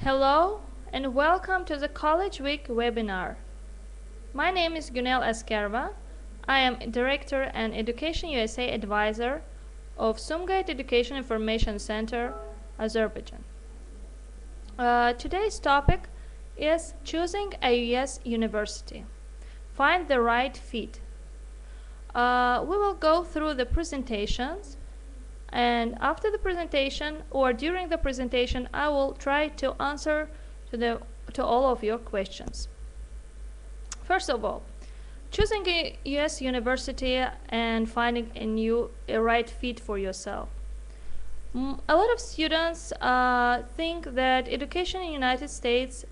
Hello and welcome to the College Week webinar. My name is Gunel Askerva. I am Director and Education USA Advisor of Sumgait Education Information Center, Azerbaijan. Today's topic is choosing a US university. Find the right fit. We will go through the presentations, and after the presentation or during the presentation I will try to answer to all of your questions. First of all, choosing a US university and finding a right fit for yourself. A lot of students think that education in the United States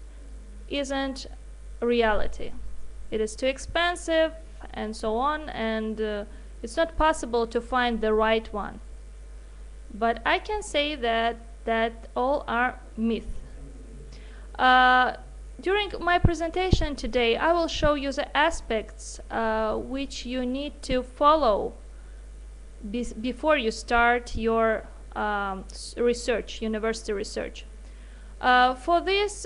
isn't a reality. It is too expensive and so on, and it's not possible to find the right one. But I can say that all are myth. During my presentation today, I will show you the aspects which you need to follow before you start your university research. For this,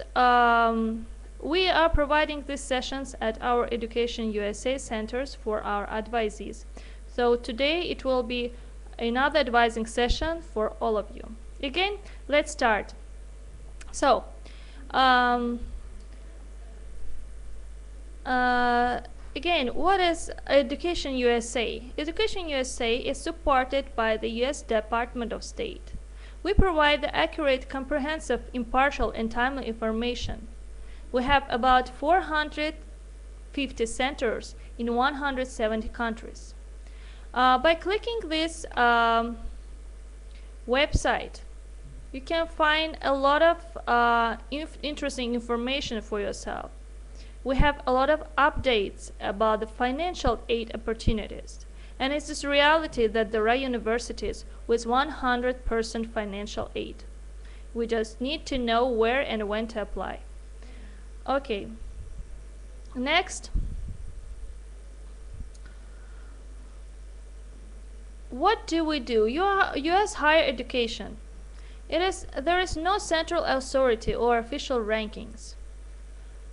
we are providing these sessions at our Education USA centers for our advisees. So today it will be another advising session for all of you. Again, let's start. So, again, what is Education USA? Education USA is supported by the US Department of State. We provide the accurate, comprehensive, impartial, and timely information. We have about 450 centers in 170 countries. By clicking this website, you can find a lot of interesting information for yourself. We have a lot of updates about the financial aid opportunities, and it's this reality that there are universities with 100% financial aid. We just need to know where and when to apply. Okay, next. What do we do? US higher education. There is no central authority or official rankings.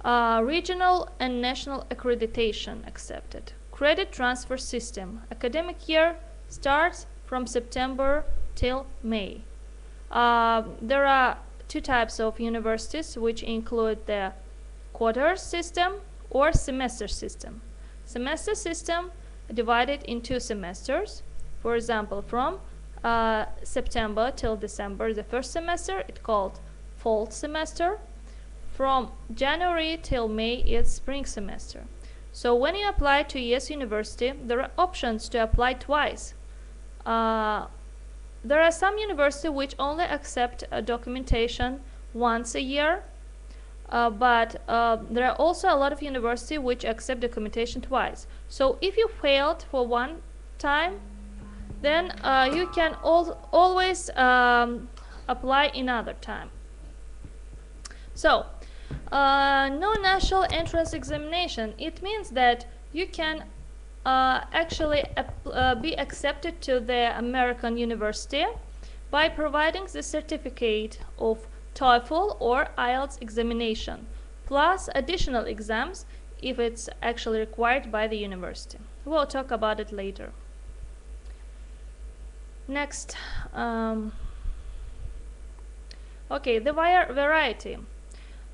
Regional and national accreditation accepted. Credit transfer system. Academic year starts from September till May. There are two types of universities, which include the quarter system or semester system. Semester system divided into semesters. For example, from September till December, the first semester, it's called fall semester. From January till May, it's spring semester. So when you apply to US university, there are options to apply twice. There are some universities which only accept documentation once a year, but there are also a lot of universities which accept documentation twice. So if you failed for one time, then you can always apply another time. So, no national entrance examination. It means that you can actually be accepted to the American university by providing the certificate of TOEFL or IELTS examination, plus additional exams if it's actually required by the university. We'll talk about it later. Next, okay, the variety.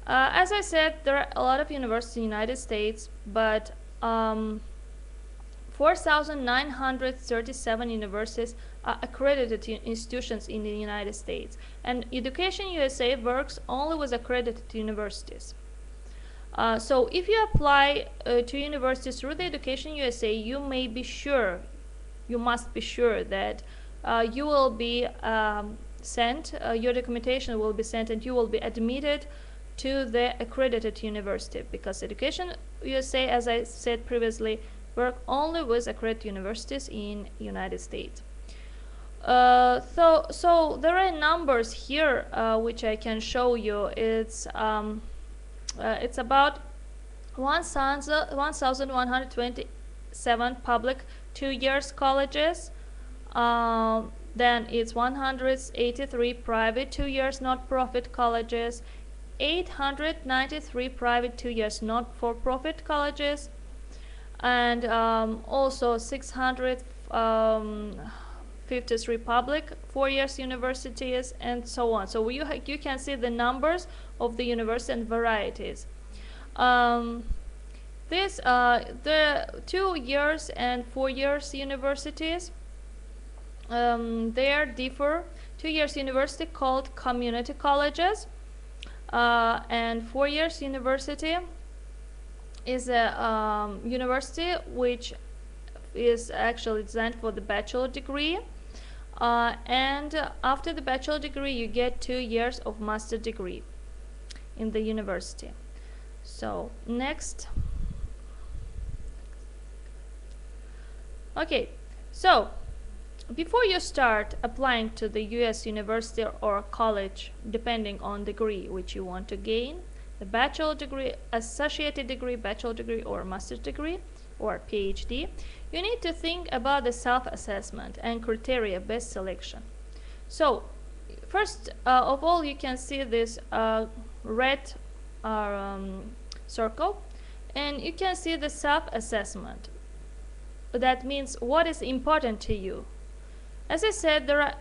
As I said, there are a lot of universities in the United States, but 4,937 universities are accredited institutions in the United States, and Education USA works only with accredited universities. So if you apply to universities through the Education USA, you must be sure that you will be sent, your documentation will be sent, and you will be admitted to the accredited university, because Education USA, as I said previously, work only with accredited universities in United States. So there are numbers here which I can show you. It's about 1,127 public 2 years colleges. Then it's 183 private 2 years not-profit colleges, 893 private 2 years not-for-profit colleges, and also 653 public 4 years universities, and so on. So you can see the numbers of the universities and varieties. The 2 years and 4 years universities, they differ. 2 years university called community colleges, and 4 years university is a university which is actually designed for the bachelor degree, and after the bachelor degree you get 2 years of master degree in the university. So next. Okay, so before you start applying to the US university or college, depending on degree which you want to gain, the bachelor degree, associated degree, bachelor degree, or master's degree, or PhD, you need to think about the self-assessment and criteria-based selection. So first of all, you can see this red circle, and you can see the self-assessment. That means what is important to you. As I said, there are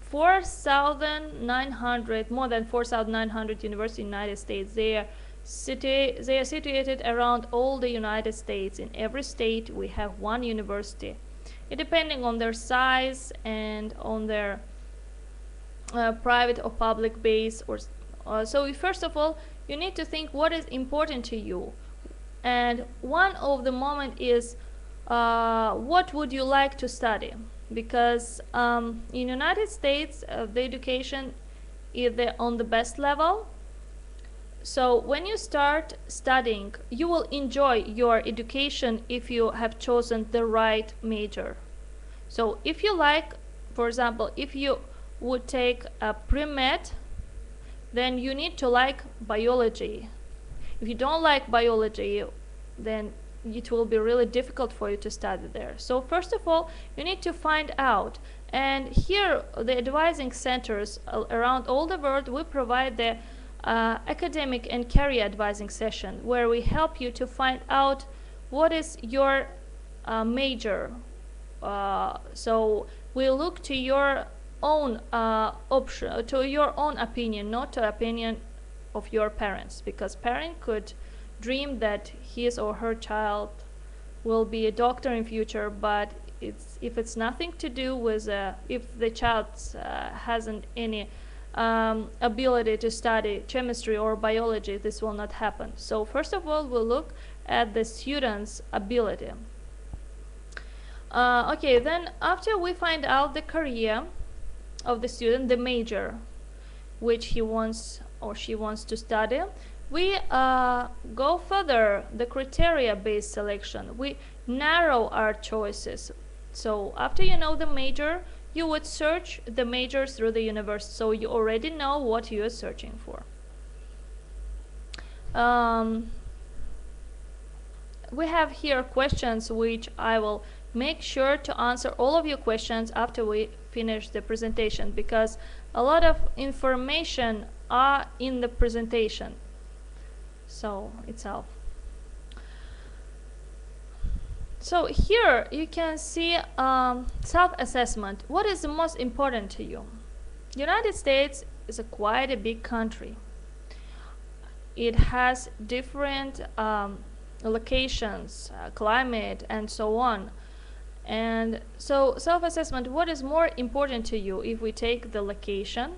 4,900, more than 4,900 universities in the United States. They are situated around all the United States. In every state we have one university, depending on their size and on their private or public base. So first of all, you need to think what is important to you, and one of the moment is what would you like to study, because in the United States the education is on the best level. So when you start studying, you will enjoy your education if you have chosen the right major. So if you like, for example, if you would take a pre-med, then you need to like biology. If you don't like biology, then it will be really difficult for you to study there. So first of all, you need to find out, and here the advising centers around all the world, we provide the academic and career advising session, where we help you to find out what is your major. So we look to your own option, to your own opinion, not to opinion of your parents, because parent could dream that his or her child will be a doctor in future, but if it's nothing to do with if the child hasn't any ability to study chemistry or biology, this will not happen. So first of all, we'll look at the student's ability. Okay, then after we find out the career of the student, the major which he wants or she wants to study, we go further, the criteria-based selection. We narrow our choices. So after you know the major, you would search the majors through the university, so you already know what you are searching for. We have here questions which I will make sure to answer all of your questions after we finish the presentation, because a lot of information are in the presentation itself. So here you can see self-assessment. What is the most important to you? The United States is quite a big country. It has different locations, climate, and so on. And so self-assessment, what is more important to you if we take the location,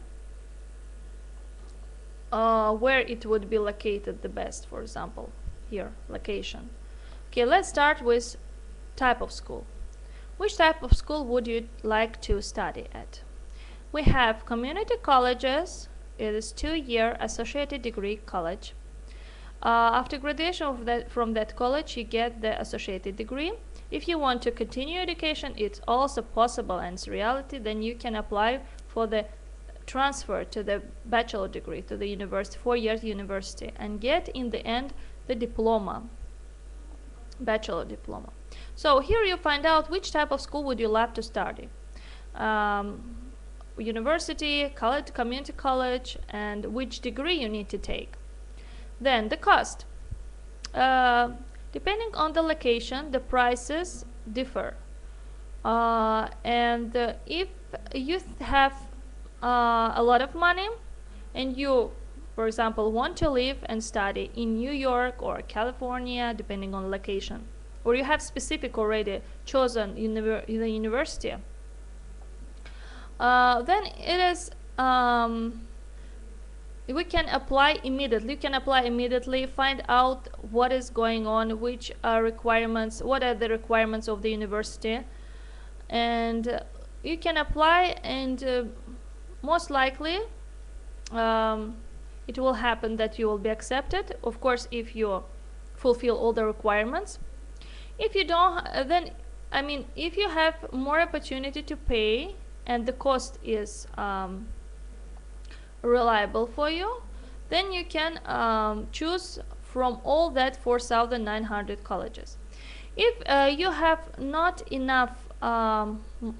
where it would be located the best, for example, here, location. Okay, let's start with type of school. Which type of school would you like to study at? We have community colleges. It is 2-year associated degree college. After graduation from that college, you get the associated degree. If you want to continue education, it's also possible and it's reality, then you can apply for the transfer to the bachelor degree to the university, 4-year university, and get in the end the diploma, bachelor diploma. So here you find out which type of school would you love to study. university, college, community college, and which degree you need to take. Then the cost. Depending on the location, the prices differ. And if you have a lot of money and you, for example, want to live and study in New York or California, depending on location, or you have specific already chosen the university, then it is we can apply immediately. You can apply immediately, find out what is going on, which are requirements, what are the requirements of the university, and you can apply, and most likely it will happen that you will be accepted, of course, if you fulfill all the requirements. If you don't, then if you have more opportunity to pay and the cost is reliable for you, then you can choose from all that 4,900 colleges. If you have not enough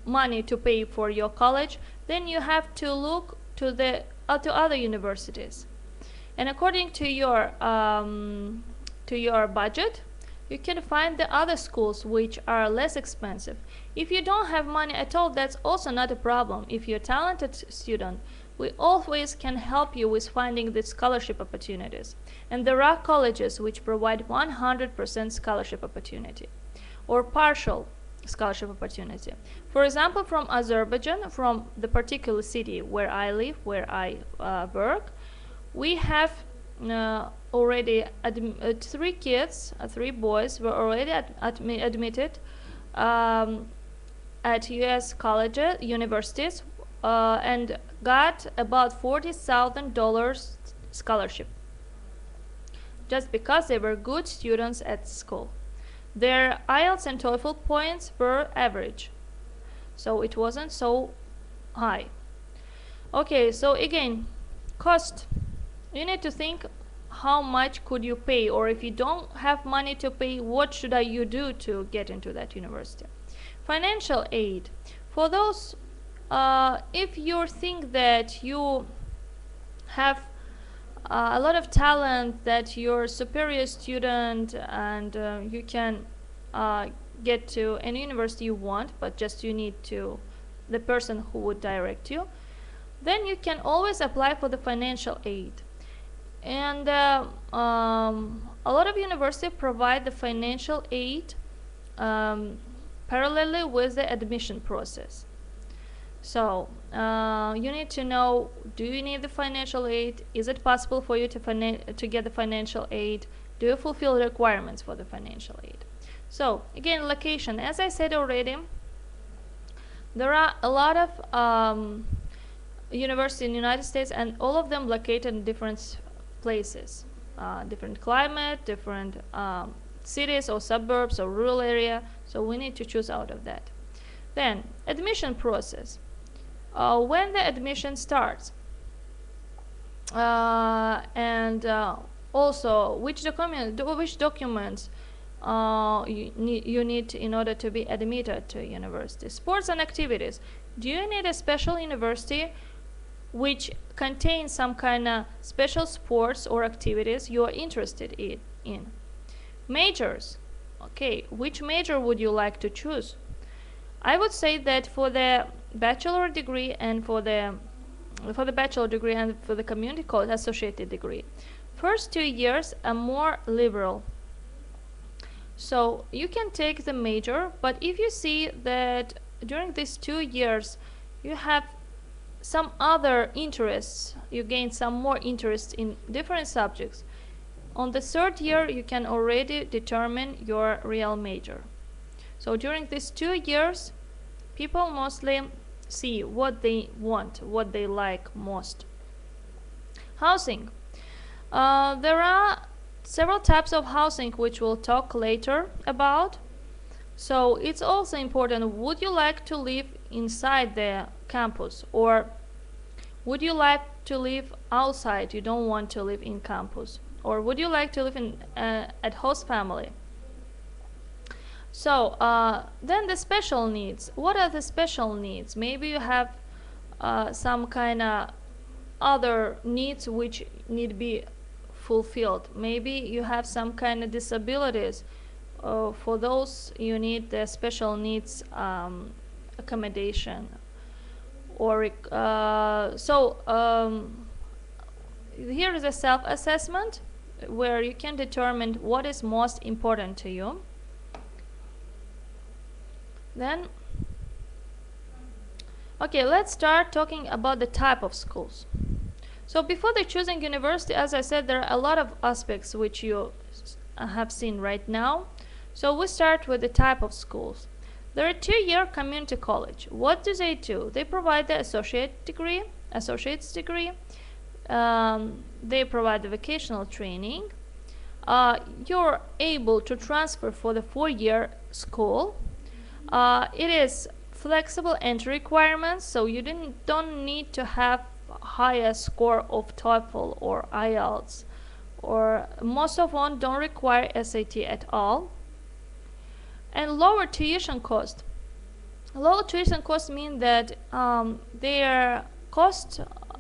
money to pay for your college, then you have to look to the to other universities, and according to your budget, you can find the other schools which are less expensive. If you don't have money at all, that's also not a problem. If you're a talented student, we always can help you with finding the scholarship opportunities. And there are colleges which provide 100% scholarship opportunity or partial scholarship opportunity. For example, from Azerbaijan, from the particular city where I live, where I work, we have already 3 kids, 3 boys were already admitted at US colleges, universities, and got about $40,000 scholarship just because they were good students at school. Their IELTS and TOEFL points were average, so it wasn't so high. Okay, so again, cost. You need to think how much could you pay, or if you don't have money to pay, what should you do to get into that university. Financial aid. For those, if you think that you have a lot of talent, that you're a superior student, and you can get to any university you want, but just you need to the person who would direct you, then you can always apply for the financial aid. And a lot of universities provide the financial aid parallelly with the admission process. So you need to know, do you need the financial aid? Is it possible for you to get the financial aid? Do you fulfill the requirements for the financial aid? So again, location. As I said already, there are a lot of universities in the United States, and all of them located in different places, different climate, different cities or suburbs or rural area, so we need to choose out of that. Then admission process. When the admission starts, and also which documents you need in order to be admitted to university. Sports and activities. Do you need a special university which contains some kind of special sports or activities you are interested in? Majors. Okay, which major would you like to choose? I would say that for the bachelor degree and for the bachelor degree and for the community college associated degree, first 2 years are more liberal. So you can take the major, but if you see that during these 2 years you have some other interests, you gain some more interest in different subjects, on the 3rd year you can already determine your real major. So during these 2 years, people mostly see what they want, what they like most. Housing. There are several types of housing which we'll talk later about. So it's also important, would you like to live inside the campus, or would you like to live outside? You don't want to live in campus, or would you like to live in at host family? So then the special needs. What are the special needs? Maybe you have some kind of other needs which need to be fulfilled. Maybe you have some kind of disabilities. For those you need the special needs accommodation. Or here is a self-assessment where you can determine what is most important to you. Then, okay, let's start talking about the type of schools. So before the choosing university, as I said, there are a lot of aspects which you have seen right now. So we start with the type of schools. There are 2-year community college. What do? They provide the associate's degree. They provide the vocational training. You're able to transfer for the 4-year school. It is flexible entry requirements, so you don't need to have higher score of TOEFL or IELTS, or most of them don't require SAT at all. And lower tuition cost. Low tuition costs mean that their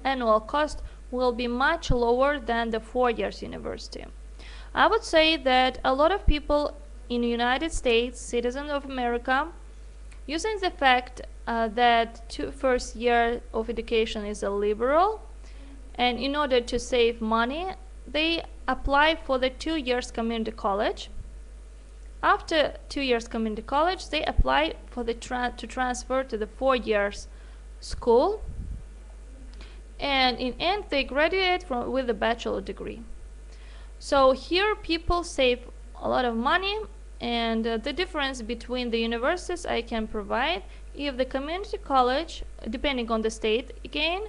annual cost will be much lower than the 4 years university. I would say that a lot of people in the United States, citizens of America, using the fact that first year of education is a liberal, and in order to save money, they apply for the 2 years community college. After 2 years community college, they apply for the to transfer to the 4 years school, and in end they graduate with a bachelor degree. So here people save a lot of money, and the difference between the universities I can provide, if the community college, depending on the state again,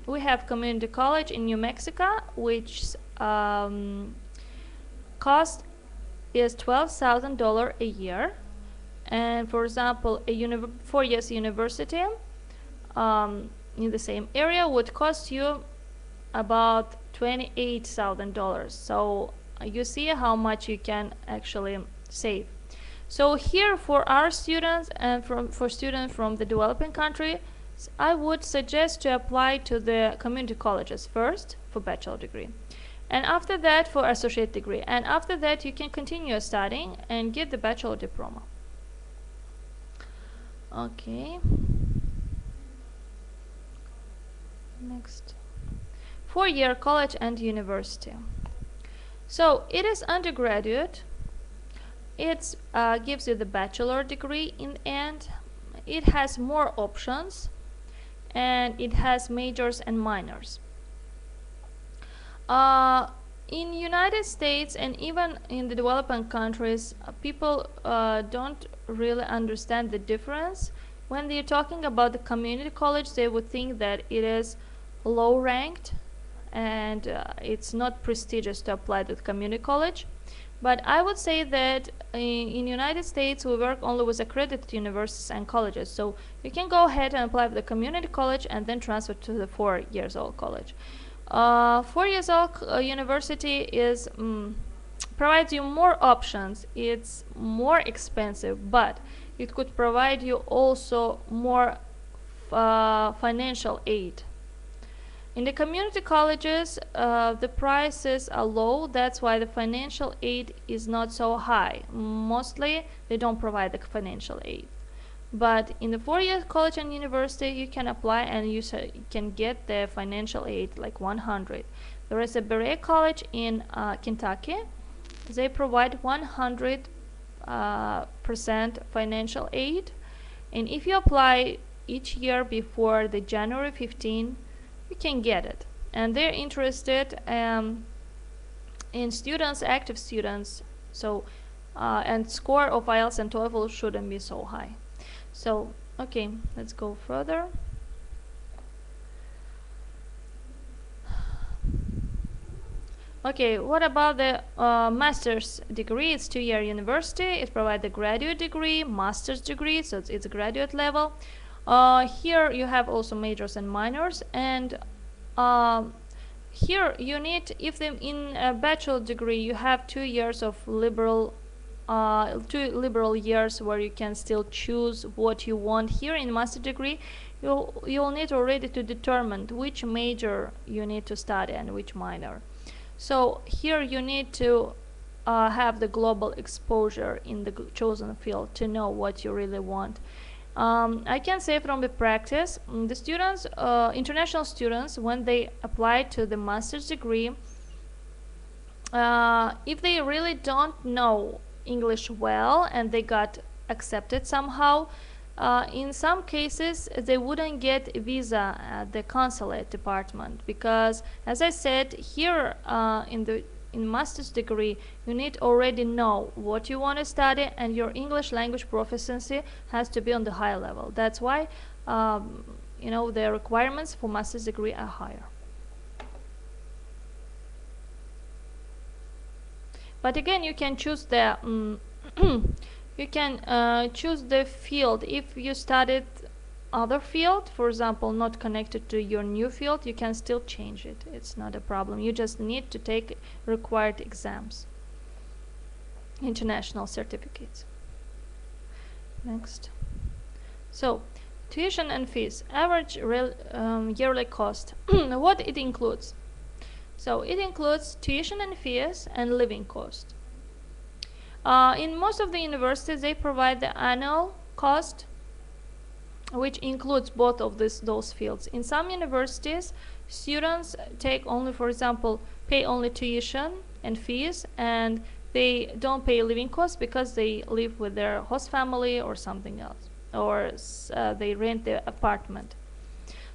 we have community college in New Mexico, which cost is $12,000 a year, and for example a 4 years university in the same area would cost you about $28,000. So you see how much you can actually save. So here for our students and for students from the developing country, I would suggest to apply to the community colleges first for bachelor degree, and after that for associate degree, and after that you can continue studying and get the bachelor diploma. Okay, next, 4-year college and university. So it is undergraduate. It gives you the bachelor degree in the end. It has more options, and it has majors and minors. In United States and even in the developing countries, people don't really understand the difference. When they're talking about the community college, they would think that it is low ranked and it's not prestigious to apply to the community college. But I would say that in United States we work only with accredited universities and colleges, so you can go ahead and apply for the community college and then transfer to the 4 years old college. 4 years old university is provides you more options. It's more expensive, but it could provide you also more financial aid. In the community colleges, the prices are low. That's why the financial aid is not so high. Mostly they don't provide the financial aid. But in the 4-year college and university, you can apply and you can get the financial aid like 100. There is a Berea College in Kentucky. They provide 100% financial aid, and if you apply each year before the January 15, you can get it. And they're interested in students, active students, so and score of IELTS and TOEFL shouldn't be so high. So okay, let's go further. Okay, what about the master's degree? It's 2-year university. It provides a graduate degree, master's degree, so it's a graduate level. Here you have also majors and minors, and here you need, if in a bachelor degree you have 2 years of liberal 2 liberal years where you can still choose what you want. Here in master degree, you'll need already to determine which major you need to study and which minor. So here you need to have the global exposure in the chosen field to know what you really want. I can say from the practice, the students, international students, when they apply to the master's degree, if they really don't know English well and they got accepted somehow, in some cases they wouldn't get a visa at the consulate department, because as I said here, in master's degree you need already know what you want to study, and your English language proficiency has to be on the high level. That's why the requirements for master's degree are higher. But again, you can choose the you can choose the field. If you studied other field, for example, not connected to your new field, you can still change it. It's not a problem. You just need to take required exams, international certificates. Next. So, tuition and fees, average yearly cost. What it includes? So it includes tuition and fees and living cost. In most of the universities, they provide the annual cost, which includes both of those fields. In some universities, students take only, for example, pay only tuition and fees, and they don't pay living costs because they live with their host family or something else, or they rent the apartment.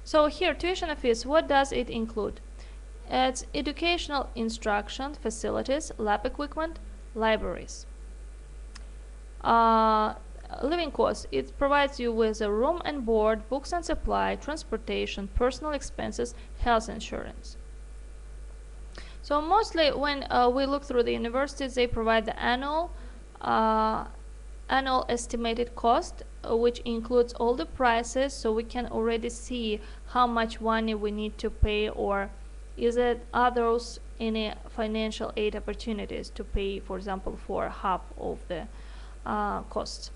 So here, tuition and fees, what does it include? It's educational instruction, facilities, lab equipment, libraries. Living costs, it provides you with a room and board, books and supply, transportation, personal expenses, health insurance. So mostly when we look through the universities, they provide the annual estimated cost, which includes all the prices, so we can already see how much money we need to pay, or is it others any financial aid opportunities to pay, for example, for half of the costs.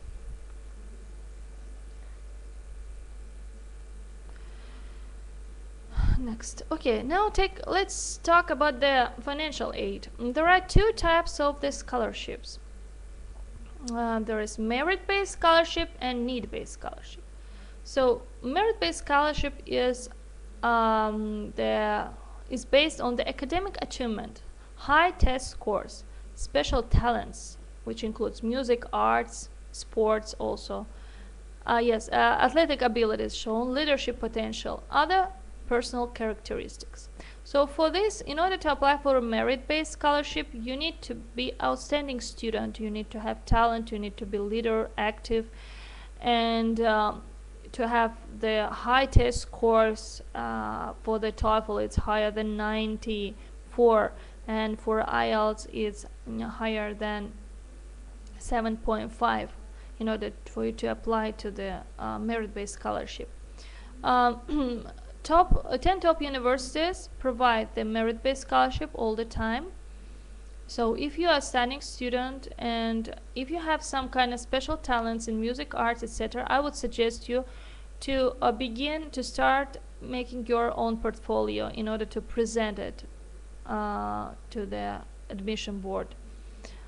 Next. Okay, now let's talk about the financial aid. There are 2 types of the scholarships. There is merit-based scholarship and need-based scholarship. So merit-based scholarship is based on the academic achievement, high test scores, special talents, which includes music, arts, sports also. Athletic abilities shown, leadership potential, other personal characteristics. So for this, in order to apply for a merit-based scholarship, you need to be outstanding student, you need to have talent, you need to be leader, active, and to have the high test scores. For the TOEFL it's higher than 94, and for IELTS it's higher than 7.5 in order for you to apply to the merit-based scholarship. 10 top universities provide the merit-based scholarship all the time. So if you are a studying student and if you have some kind of special talents in music, arts, etc., I would suggest you to start making your own portfolio in order to present it to the admission board.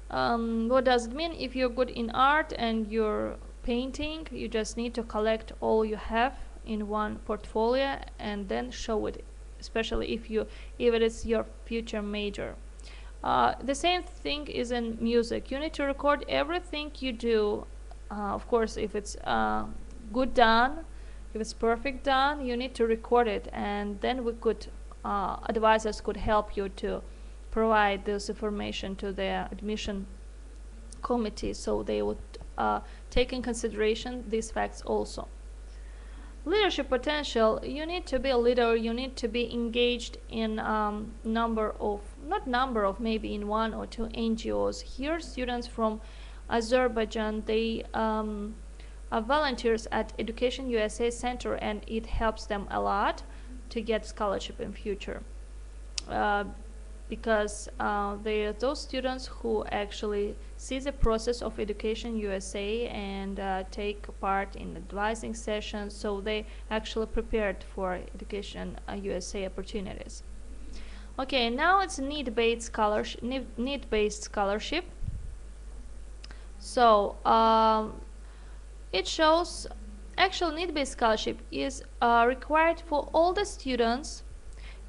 What does it mean? If you're good in art and you're painting, you just need to collect all you have in one portfolio and then show it, especially if it is your future major. The same thing is in music. You need to record everything you do. Of course, if it's good done, if it's perfect done, you need to record it, and then advisors could help you to provide this information to the admission committee, so they would take in consideration these facts also. Leadership potential, you need to be a leader, you need to be engaged in maybe in 1 or 2 NGOs. Here students from Azerbaijan, they are volunteers at Education USA Center, and it helps them a lot to get scholarship in future. because they are those students who actually see the process of Education USA and take part in advising sessions, so they actually prepared for Education USA opportunities. Okay, now it's need-based scholarship. Need-based scholarship. So it shows actual need-based scholarship is required for all the students.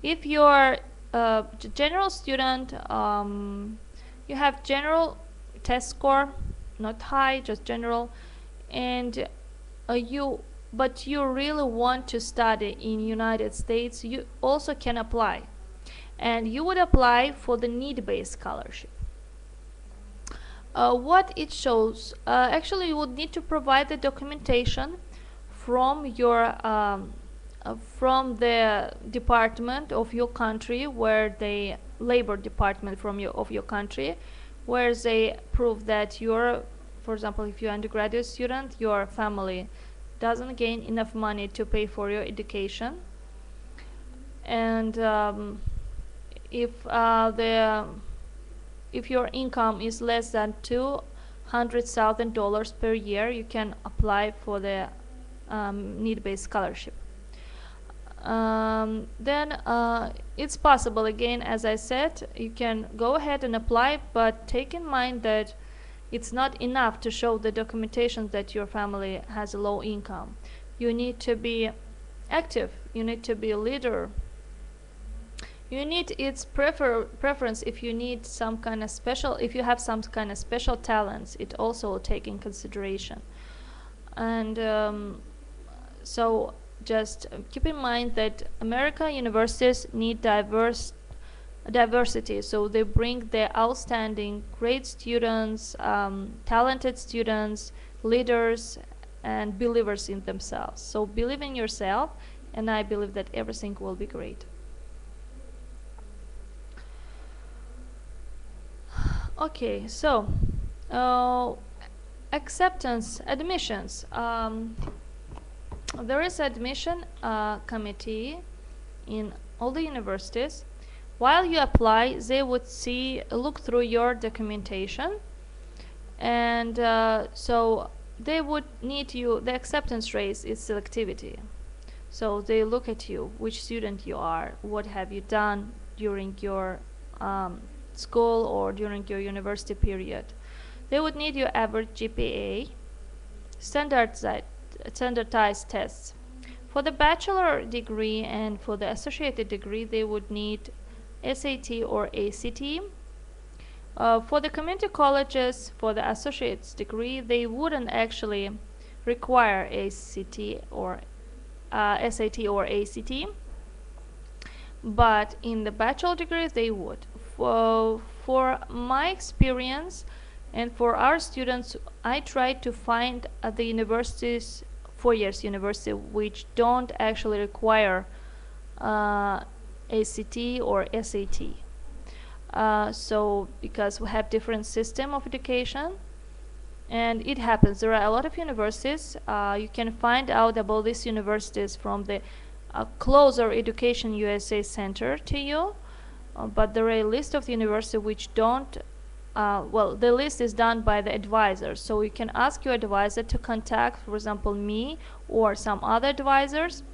If you're a general student, you have general test score, not high, just general, and but you really want to study in United States, you also can apply, and you would apply for the need-based scholarship. What it shows, actually you would need to provide the documentation from your from the department of your country, where the labor department of your country, where they prove that you're, for example, if you're an undergraduate student, your family doesn't gain enough money to pay for your education, and if your income is less than $200,000 per year, you can apply for the need-based scholarship. Then it's possible, again, as I said, you can go ahead and apply, but take in mind that it's not enough to show the documentation that your family has a low income. You need to be active, you need to be a leader, you need its preference. If you need some kind of special, if you have some kind of special talents, it also will take in consideration. And so just keep in mind that American universities need diversity, so they bring their outstanding, great students, talented students, leaders, and believers in themselves. So believe in yourself, and I believe that everything will be great. Okay, so acceptance, admissions. There is admission committee in all the universities. While you apply, they would look through your documentation, and so they would need you. The acceptance rate is selectivity. So they look at you, which student you are, what have you done during your school or during your university period. They would need your average GPA, standardized tests. For the bachelor degree and for the associated degree, they would need SAT or ACT. For the community colleges, for the associate's degree, they wouldn't actually require ACT or SAT or ACT, but in the bachelor degree they would. For my experience and for our students, I try to find the universities, 4 years university, which don't actually require ACT or SAT. So because we have different system of education, and it happens, there are a lot of universities. You can find out about these universities from the closer Education USA Center to you, but there are a list of the universities which don't, well, the list is done by the advisor, so you can ask your advisor to contact, for example, me or some other advisors.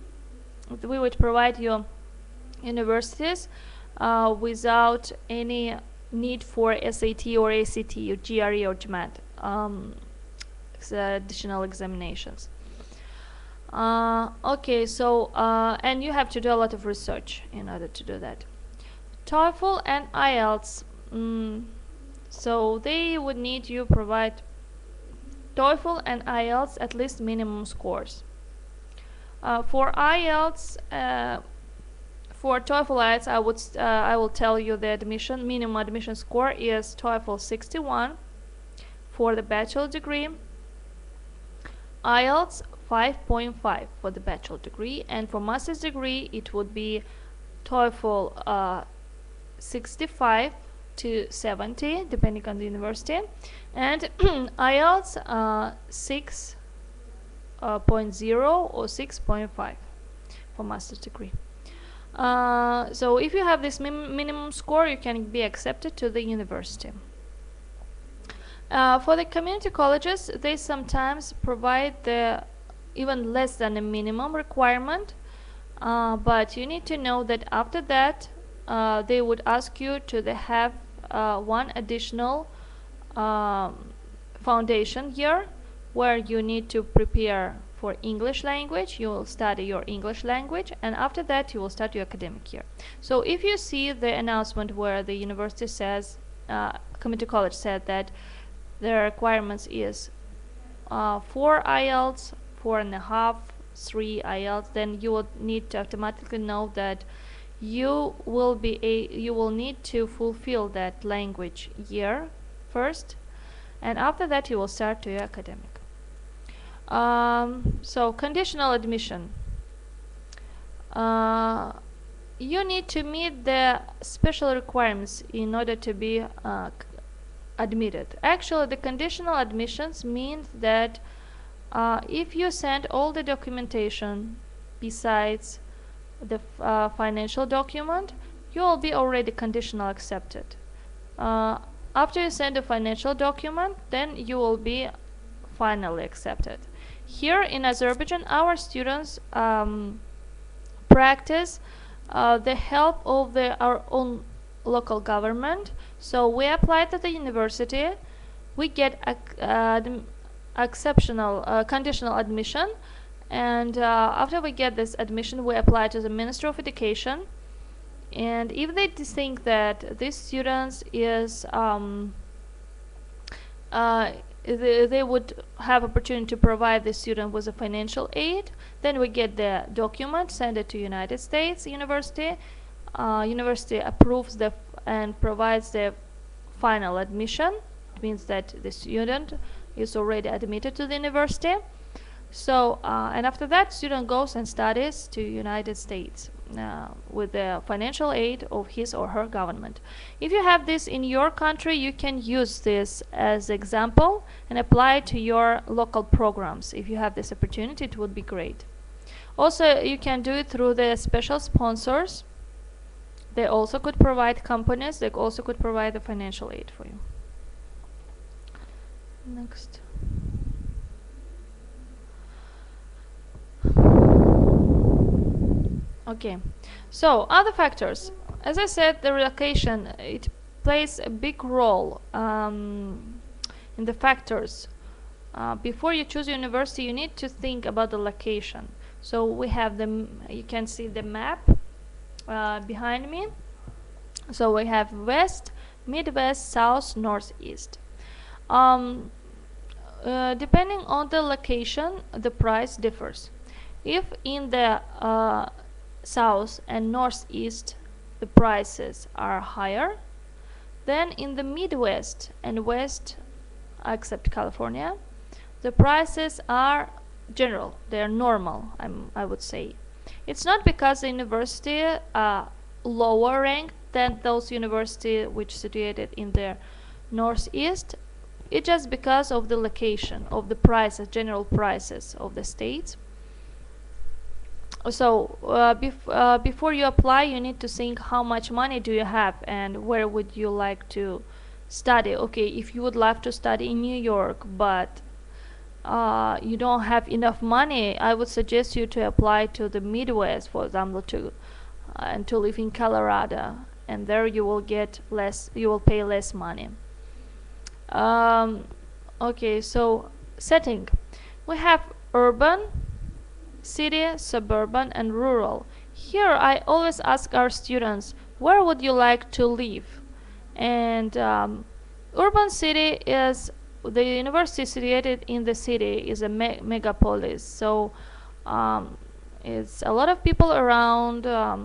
We would provide you universities without any need for SAT or ACT or GRE or GMAT additional examinations. Okay, so and you have to do a lot of research in order to do that. TOEFL and IELTS, so they would need you provide TOEFL and IELTS at least minimum scores. For IELTS, for TOEFL IELTS, I will tell you the minimum admission score is TOEFL 61 for the bachelor degree, IELTS 5.5 for the bachelor degree, and for master's degree it would be TOEFL 65 to 70 depending on the university, and IELTS 6.0 or 6.5 for master's degree. So if you have this minimum score, you can be accepted to the university. For the community colleges, they sometimes provide the even less than a minimum requirement, but you need to know that after that they would ask you to have one additional foundation year where you need to prepare for English language. You will study your English language, and after that you will start your academic year. So if you see the announcement where the university says, community college said that the requirements is 4 IELTS, 4.5, 3 IELTS, then you will need to automatically know that you will need to fulfill that language year first, and after that you will start your academic. So conditional admission. You need to meet the special requirements in order to be admitted. Actually, the conditional admissions means that if you send all the documentation besides the financial document, you will be already conditional accepted. After you send a financial document, then you will be finally accepted. Here in Azerbaijan, our students practice the help of our own local government. So we apply to the university, we get conditional admission, and after we get this admission, we apply to the Ministry of Education. And if they think that these students is they would have opportunity to provide the student with a financial aid, then we get the document, send it to United States University. University approves and provides the final admission. It means that the student is already admitted to the university. So and after that, student goes and studies to United States with the financial aid of his or her government. If you have this in your country, you can use this as example and apply it to your local programs. If you have this opportunity, it would be great. Also, you can do it through the special sponsors. They also could provide companies. They also could provide the financial aid for you. Next. Okay, so other factors. As I said, the relocation, it plays a big role in the factors. Before you choose university, you need to think about the location. So we have you can see the map behind me. So we have west, midwest, south, northeast. Depending on the location, the price differs. If in the south and northeast the prices are higher, then in the Midwest and West, except California, the prices are general, they are normal, I would say. It's not because the university are lower ranked than those universities which situated in the northeast. It's just because of the location of the prices, general prices of the states. So before you apply, you need to think how much money do you have and where would you like to study. Okay, if you would like to study in New York, but you don't have enough money, I would suggest you to apply to the Midwest, for example, and to live in Colorado, and there you will get less, you will pay less money. Okay, so setting. We have urban, city, suburban, and rural. Here I always ask our students, where would you like to live? And urban city is the university situated in the city, is a megapolis. So it's a lot of people around, a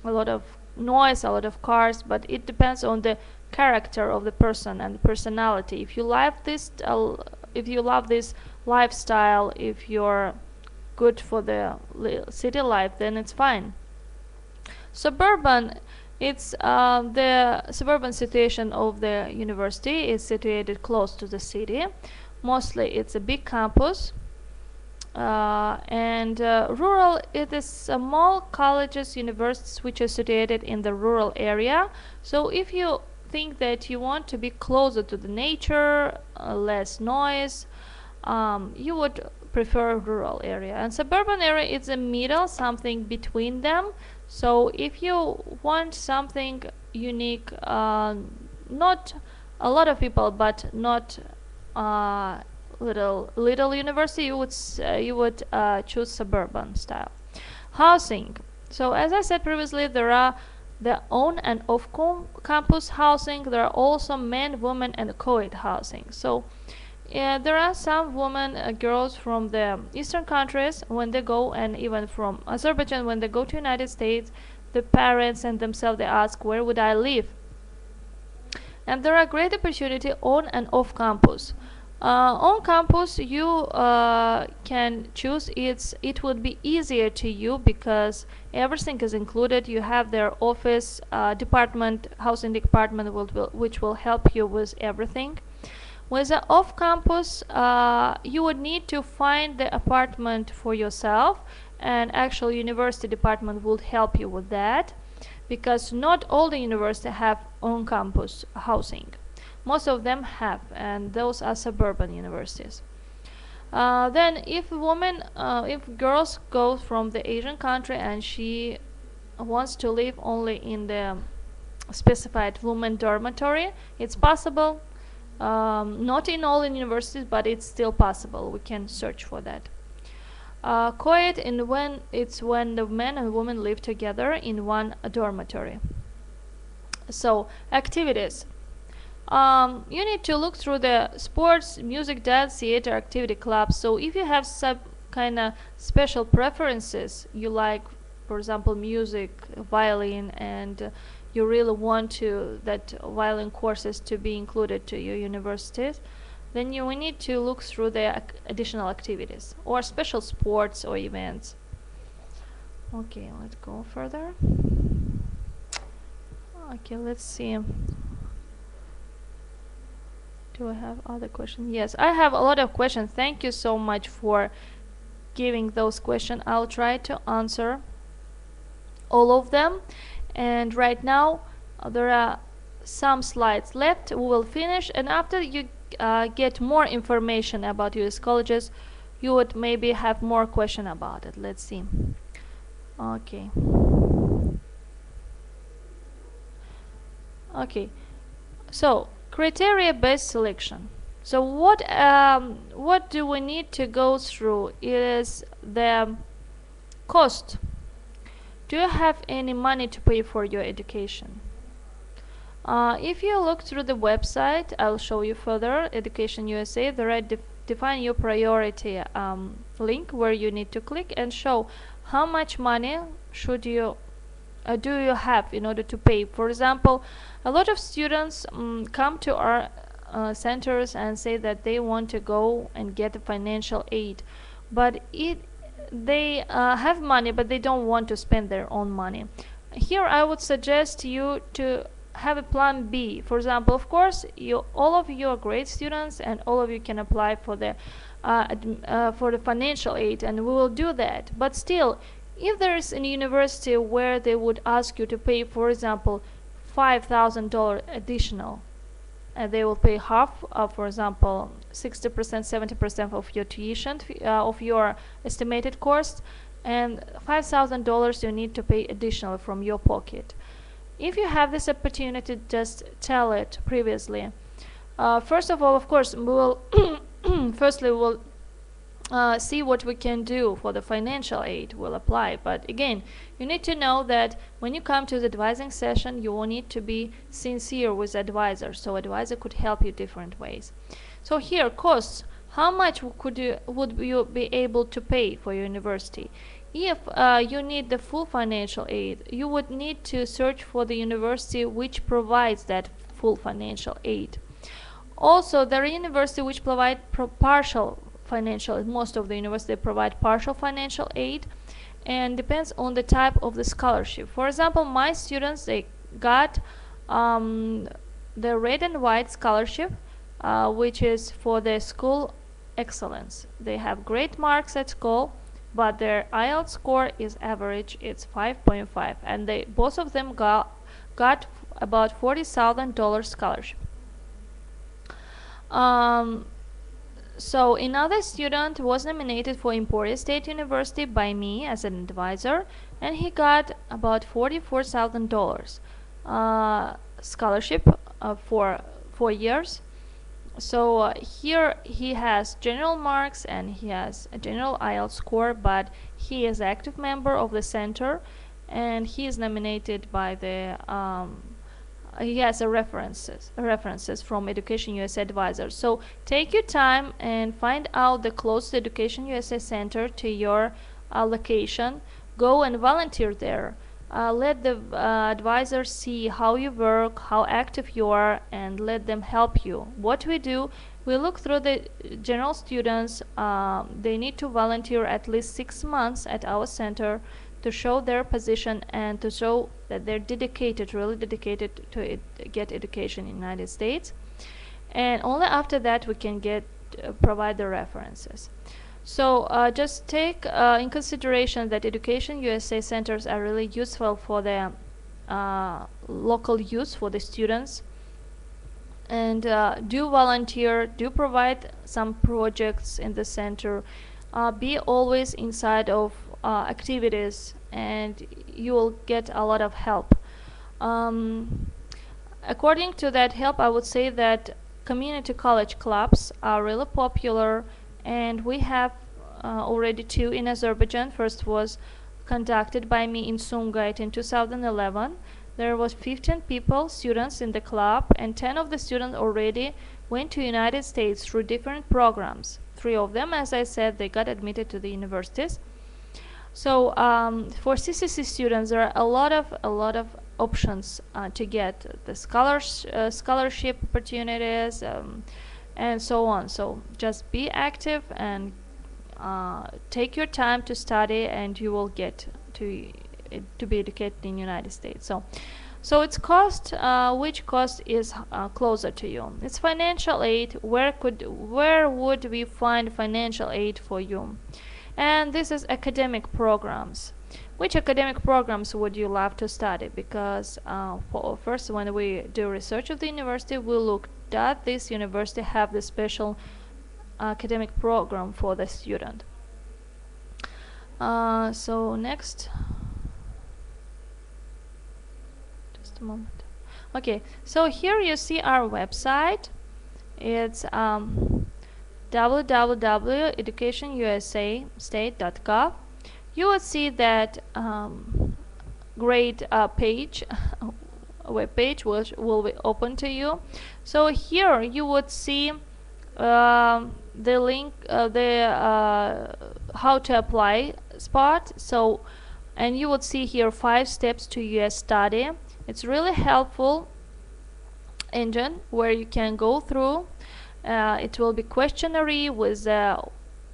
lot of noise, a lot of cars, but it depends on the character of the person and the personality. If you love this lifestyle, if you're good for the city life, then it's fine. Suburban, it's the suburban situation of the university is situated close to the city. Mostly it's a big campus, Rural, it is small colleges, universities which are situated in the rural area. So if you think that you want to be closer to the nature, less noise, you would prefer rural area. And suburban area is a middle, something between them. So if you want something unique, not a lot of people, but not little university, you would choose suburban style. Housing. So as I said previously, there are the on and off campus housing. There are also men, women, and co-ed housing. So there are some women, girls from the eastern countries, when they go, and even from Azerbaijan, when they go to United States, the parents and themselves, they ask, where would I live? And there are great opportunity on and off campus. On campus, you can choose, it would be easier to you because everything is included. You have their office department, housing department, which will help you with everything. With the off campus, you would need to find the apartment for yourself, and actual university department would help you with that, because not all the universities have on campus housing. Most of them have, and those are suburban universities. Then if girls go from the Asian country and she wants to live only in the specified women dormitory, it's possible. Not in all universities, but it's still possible. We can search for that. Co-ed, when the men and women live together in one dormitory. So activities. You need to look through the sports, music, dance, theater, activity clubs. So if you have some kind of special preferences, you like, for example, music, violin, and you really want that violin courses to be included to your universities, then you will need to look through the additional activities or special sports or events. Okay, let's go further. Okay, let's see. Do I have other questions? Yes, I have a lot of questions. Thank you so much for giving those questions. I'll try to answer all of them. And right now there are some slides left. We will finish, and after you get more information about US colleges, you would maybe have more question about it. Let's see. Okay. Okay. So criteria-based selection. So what do we need to go through is the cost. Do you have any money to pay for your education? If you look through the website, I'll show you further, Education USA, there are define your priority link where you need to click and show how much money should you do you have in order to pay. For example, a lot of students come to our centers and say that they want to go and get a financial aid, but they have money, but they don't want to spend their own money. Here I would suggest you to have a plan B. For example, of course, all of you are great students, and all of you can apply for the financial aid, and we will do that. But still, if there is a university where they would ask you to pay, for example, $5,000 additional, and they will pay half, for example, 60%, 70% of your tuition, of your estimated cost, and $5,000 you need to pay additional from your pocket. If you have this opportunity, just tell it previously. First of all, of course, we will firstly we'll see what we can do for the financial aid. We'll apply, but again, you need to know that when you come to the advising session, you will need to be sincere with the advisor, so advisor could help you different ways. So here, costs. How much would you be able to pay for your university? If you need the full financial aid, you would need to search for the university which provides that full financial aid. Also, there are universities which provide partial financial aid. Most of the universities provide partial financial aid, and depends on the type of the scholarship. For example, my students, they got the red and white scholarship, which is for the school excellence. They have great marks at school, but their IELTS score is average. It's 5.5, and they both of them got about $40,000 scholarship. So another student was nominated for Emporia State University by me as an advisor, and he got about $44,000 scholarship for 4 years. So here he has general marks and he has a general IELTS score, but he is an active member of the center, and he is nominated by the he has references from Education USA advisors. So take your time and find out the closest Education USA center to your location. Go and volunteer there. Let the advisors see how you work, how active you are, and let them help you. What we do, we look through the general students. They need to volunteer at least 6 months at our center to show their position and to show that they're dedicated, really dedicated to get education in the United States. And only after that we can provide the references. So just take in consideration that Education USA centers are really useful for the local use for the students. And do volunteer, do provide some projects in the center. Be always inside of activities, and you will get a lot of help. According to that help, I would say that community college clubs are really popular, and we have already 2 in Azerbaijan. First was conducted by me in Sumgait in 2011. There was 15 people, students in the club, and 10 of the students already went to United States through different programs. 3 of them, as I said, they got admitted to the universities. So for CCC students, there are a lot of options to get the scholarship opportunities and so on. So just be active and take your time to study, and you will get to be educated in the United States. So its cost, which cost is closer to you? It's financial aid. Where would we find financial aid for you? And this is academic programs. Which academic programs would you love to study? Because first, when we do research of the university, we look at this university have the special academic program for the student. So next, just a moment. Okay, so here you see our website. It's www.educationusastate.gov. You will see that great page, web page, which will be open to you. So here you would see the link, how to apply spot. So, and you would see here 5 steps to US study. It's really helpful engine where you can go through. It will be questionnaire with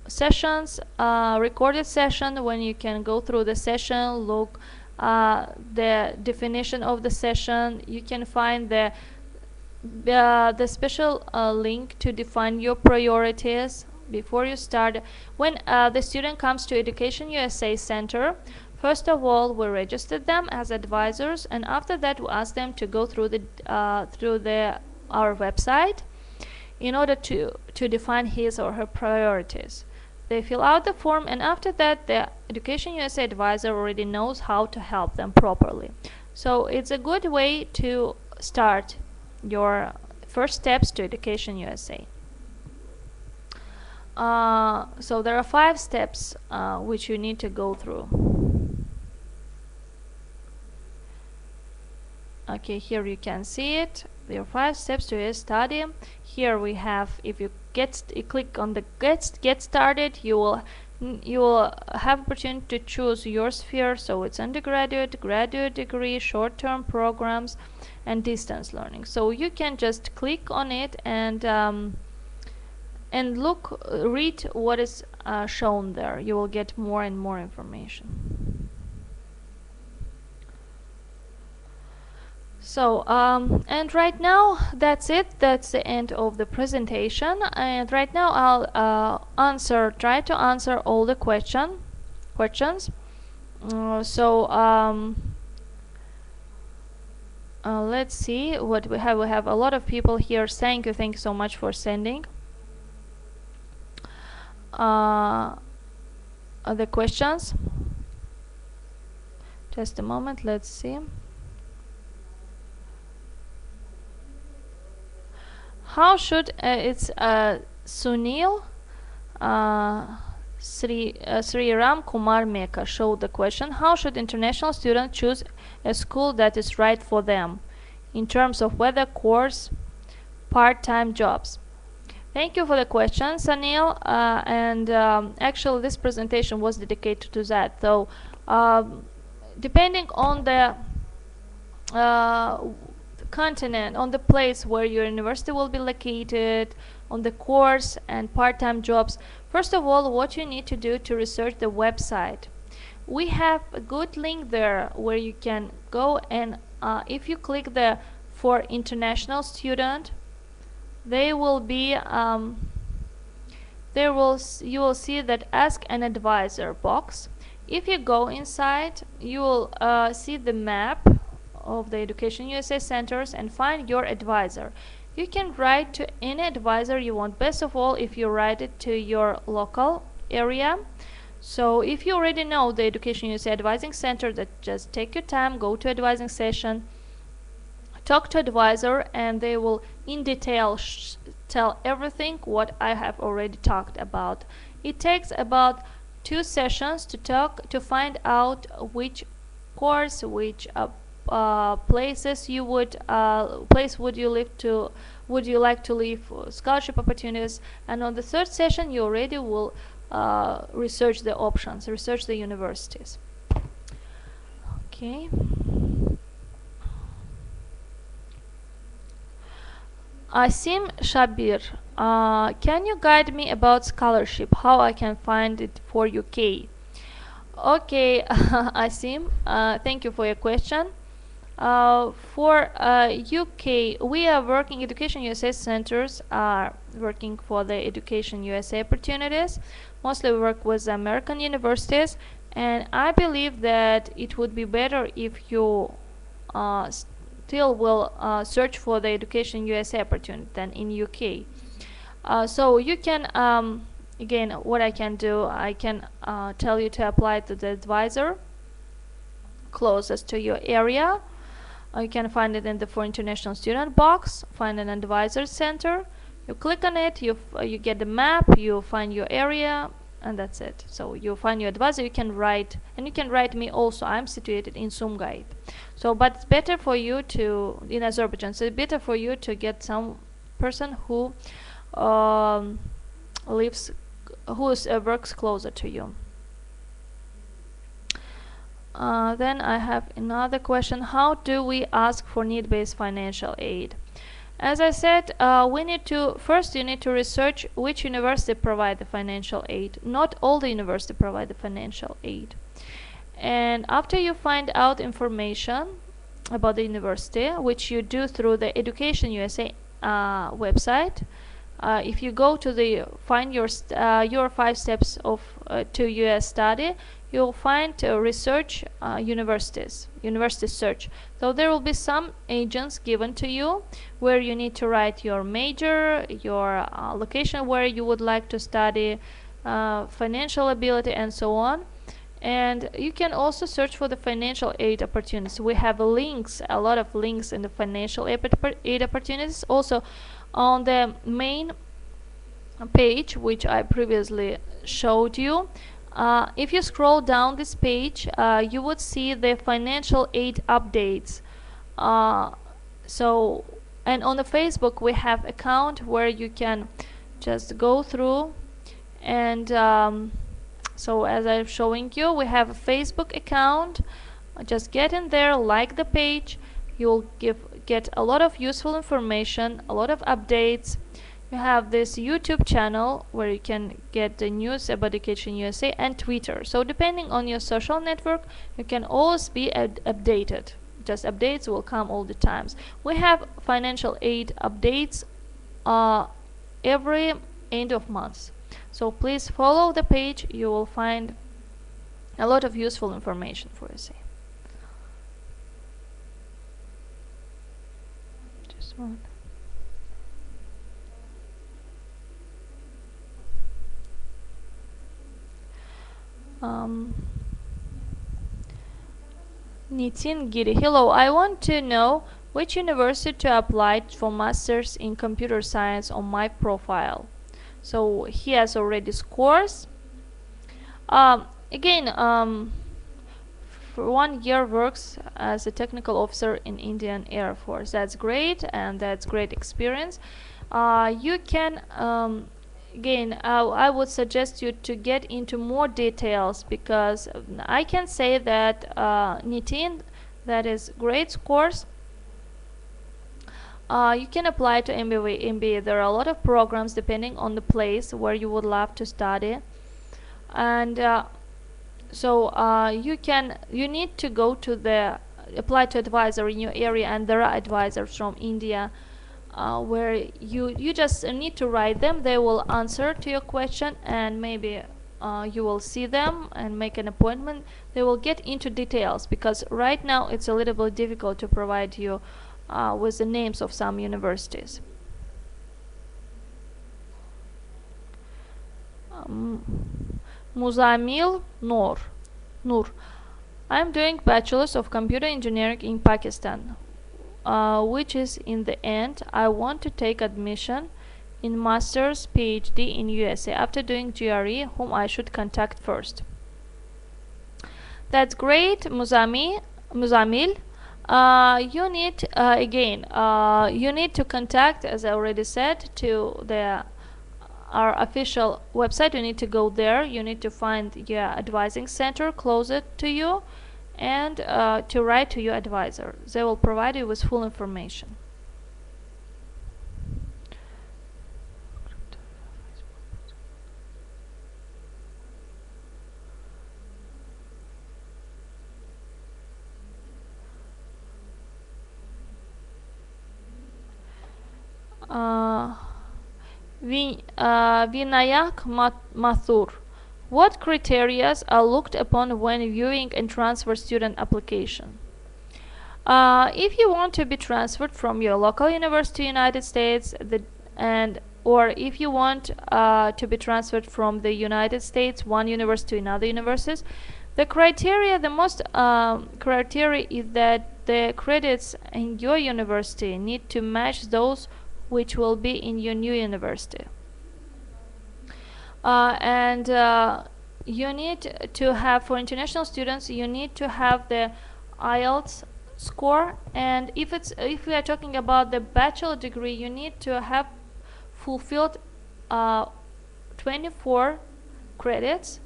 sessions, recorded session, when you can go through the session, look the definition of the session. You can find the special link to define your priorities before you start. When the student comes to Education USA Center, first of all, we register them as advisors, and after that we ask them to go through our website in order to define his or her priorities. They fill out the form, and after that the Education USA advisor already knows how to help them properly. So it's a good way to start your first steps to Education USA. So there are 5 steps which you need to go through. Okay, here you can see it. There are 5 steps to US study. Here we have, if you click on the get started, you will have opportunity to choose your sphere. So it's undergraduate, graduate degree, short-term programs, and distance learning. So you can just click on it and read what is shown there. You will get more and more information. So, and right now that's it. That's the end of the presentation. And right now I'll try to answer all the questions. Let's see what we have. We have a lot of people here. Thank you so much for sending the questions. Just a moment. Let's see. How should it's Sunil Sri Ram Kumar Meka showed the question: how should international students choose a school that is right for them in terms of weather, course, part-time jobs? Thank you for the question, Sunil. Actually, this presentation was dedicated to that. So, depending on the continent, on the place where your university will be located, on the course and part-time jobs, first of all, what you need to do to research the website. We have a good link there where you can go, and if you click the for international student, you will see that ask an advisor box. If you go inside, you will see the map of the Education USA centers and find your advisor. You can write to any advisor you want. Best of all, if you write it to your local area. So if you already know the Education USA Advising Center, that just take your time, go to advising session, talk to advisor, and they will in detail tell everything what I have already talked about. It takes about 2 sessions to find out which course, which places would you like to live for scholarship opportunities, and on the 3rd session you already will research the options, research the universities. Okay. Asim Shabir, can you guide me about scholarship, how I can find it for UK? Okay, Asim, thank you for your question. For UK, we are working, Education USA centers are working for the Education USA opportunities. Mostly we work with American universities, and I believe that it would be better if you still will search for the Education USA opportunity than in UK. So you can, again, what I can do, I can tell you to apply to the advisor closest to your area. You can find it in the For International Student box, find an advisor center, you click on it, you get the map, you find your area, and that's it. So you find your advisor, you can write, and you can write me also. I'm situated in Sumgait. So, but it's better for you to, in Azerbaijan, so it's better for you to get some person who works closer to you. Then I have another question: how do we ask for need-based financial aid? As I said, first you need to research which university provide the financial aid. Not all the university provide the financial aid. And after you find out information about the university, which you do through the Education USA website, if you go to the find your 5 steps of to US study, you'll find research university search. So there will be some agents given to you where you need to write your major, your location where you would like to study, financial ability, and so on. And you can also search for the financial aid opportunities. We have links, a lot of links in the financial aid opportunities. Also on the main page, which I previously showed you, if you scroll down this page, you would see the financial aid updates. And on the Facebook we have account where you can just go through, and so as I'm showing you, we have a Facebook account. Just get in there, like the page. You'll get a lot of useful information, a lot of updates. You have this YouTube channel where you can get the news about Education USA, and Twitter. So depending on your social network, you can always be updated. just updates will come all the times. We have financial aid updates every end of month. So please follow the page. You will find a lot of useful information for you. Just one. Nitin Giri, hello, I want to know which university to apply for Masters in Computer Science on my profile. So he has already scores. Again, for 1 year works as a technical officer in Indian Air Force. That's great, and that's great experience. You can again, I would suggest you to get into more details, because I can say that Nitin, that is great scores. You can apply to MBA. There are a lot of programs depending on the place where you would love to study, and so you need to go to the apply to advisor in your area, and there are advisors from India where you just need to write them. They will answer to your question, and maybe you will see them and make an appointment. They will get into details, because right now it's a little bit difficult to provide you with the names of some universities. Muzamil Noor. I'm doing Bachelor's of Computer Engineering in Pakistan, which is in the end I want to take admission in Master's PhD in USA. After doing GRE, whom I should contact first? That's great, Muzamil. You need you need to contact, as I already said, to our official website. You need to go there. You need to find your advising center closer to you, and to write to your advisor. They will provide you with full information. Vinayak Mathur. What criteria are looked upon when viewing and transfer student application? If you want to be transferred from your local university in the United States, or if you want to be transferred from the United States, one university to another universities, the most criteria is that the credits in your university need to match those which will be in your new university. You need to have, for international students, you need to have the IELTS score, and if we are talking about the bachelor degree, you need to have fulfilled 24 credits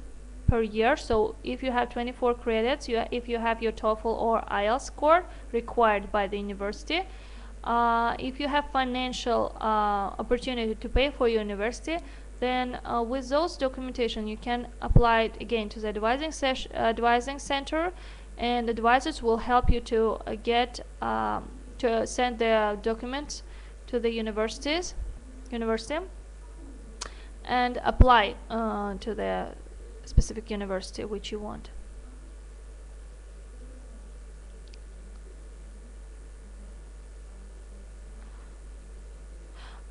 per year. So if you have 24 credits, if you have your TOEFL or IELTS score required by the university, if you have financial opportunity to pay for your university, then with those documentation you can apply it again to the advising center, and advisors will help you to to send the documents to the university and apply to the specific university which you want.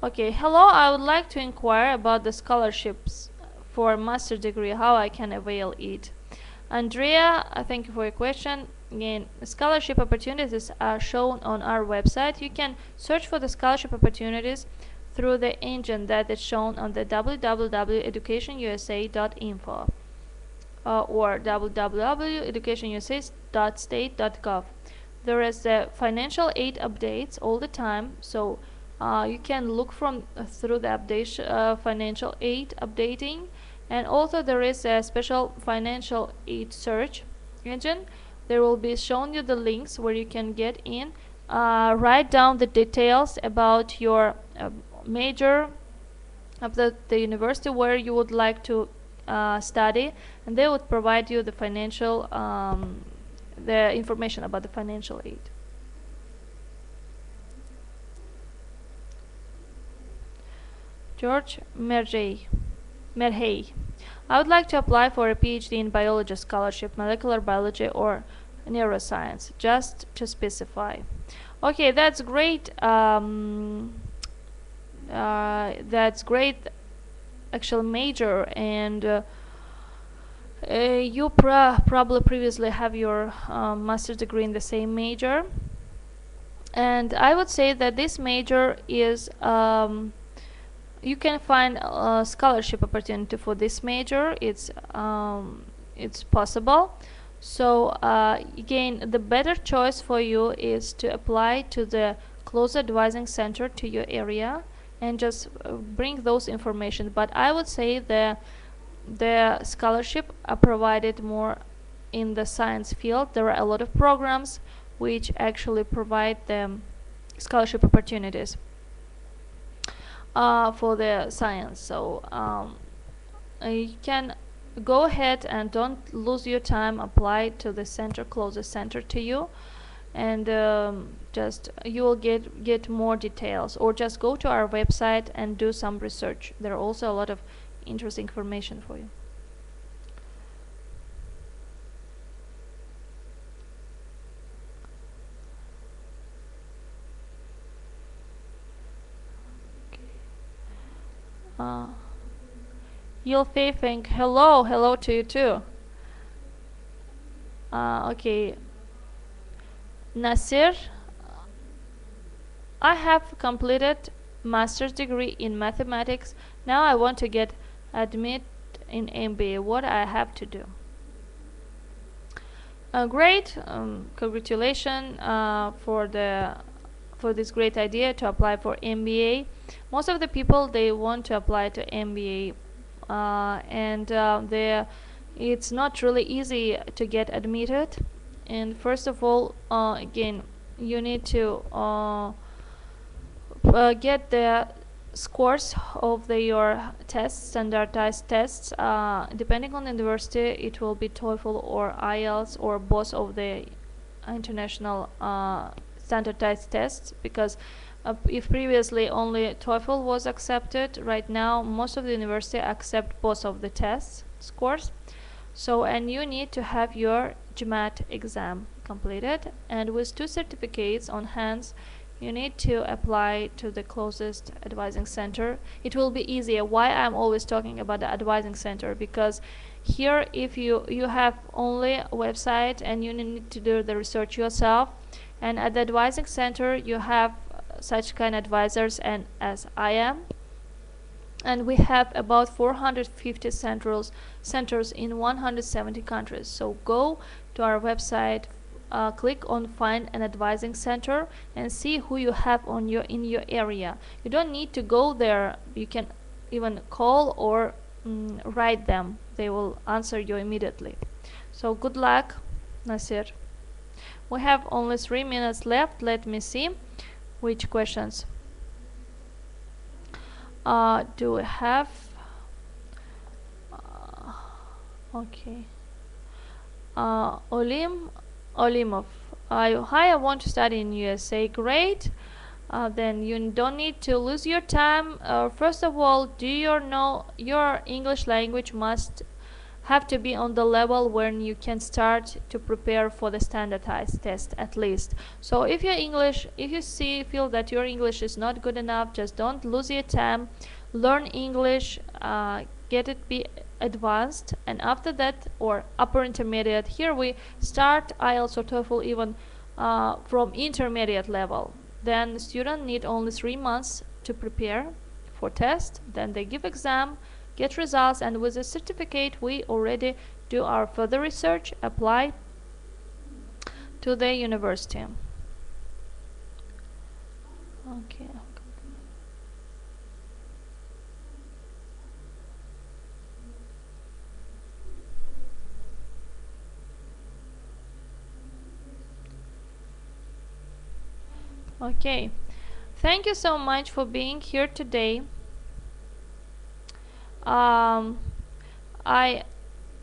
Okay, hello, I would like to inquire about the scholarships for master degree, how I can avail it. Andrea, thank you for your question. Again, scholarship opportunities are shown on our website. You can search for the scholarship opportunities through the engine that is shown on the www.educationusa.info or www.educationusa.state.gov. There is the financial aid updates all the time, so you can look through the financial aid updating, and also there is a special financial aid search engine. There will be shown you the links where you can get in, write down the details about your major of the university where you would like to study, and they would provide you the financial the information about the financial aid. George Merhey. I would like to apply for a PhD in biology scholarship, molecular biology or neuroscience, just to specify. Okay, that's great. That's great, actual major, and you probably previously have your master's degree in the same major. And I would say that this major is you can find a scholarship opportunity for this major. It's possible. So again, the better choice for you is to apply to the close advising center to your area and just bring those information. But I would say the scholarship are provided more in the science field. There are a lot of programs which actually provide them scholarship opportunities for the science. So you can go ahead and don't lose your time. Apply to the center, closest center to you, and just you will get more details, or just go to our website and do some research. There are also a lot of interesting information for you. Yilfei Feng, hello to you too. Okay, Nasir, I have completed master's degree in mathematics. Now I want to get admit in MBA. What I have to do? Great, congratulations for this great idea to apply for MBA. Most of the people, they want to apply to MBA, and it's not really easy to get admitted. And first of all, again, you need to get the scores of your tests, standardized tests. Depending on the university, it will be TOEFL or IELTS or both of the international standardized tests, because if previously only TOEFL was accepted, right now most of the university accept both of the tests scores. So, and you need to have your GMAT exam completed, and with 2 certificates on hand, you need to apply to the closest advising center. It will be easier. Why I'm always talking about the advising center? Because here, if you have only a website and you need to do the research yourself, and at the advising center you have such kind of advisors, and as I am, and we have about 450 centers in 170 countries. So go to our website, click on find an advising center, and see who you have in your area. You don't need to go there. You can even call or write them. They will answer you immediately. So good luck, Nasir. We have only 3 minutes left. Let me see which questions do we have. Okay. Olimov. Hi, I want to study in USA. Great. Then you don't need to lose your time. First of all, do you know your English language must have to be on the level when you can start to prepare for the standardized test at least. So if your English, if you feel that your English is not good enough, just don't lose your time. Learn English, get it be advanced, and after that, or upper intermediate. Here we start IELTS or TOEFL even from intermediate level. Then the student need only 3 months to prepare for test. Then they give exam, get results, and with a certificate we already do our further research, apply to the university. Okay. Okay, thank you so much for being here today. I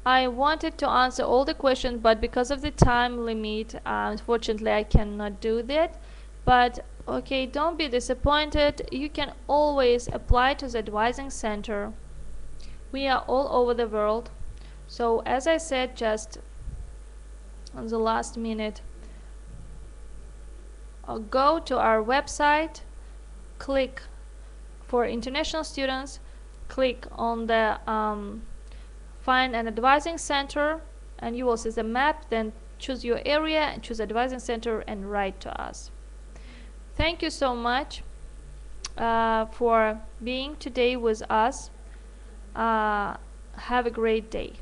wanted to answer all the questions, but because of the time limit, unfortunately I cannot do that. But okay, don't be disappointed. You can always apply to the advising center. We are all over the world. So as I said just on the last minute, go to our website, click for international students, click on the find an advising center, and you will see the map. Then choose your area and choose advising center and write to us. Thank you so much for being today with us. Have a great day.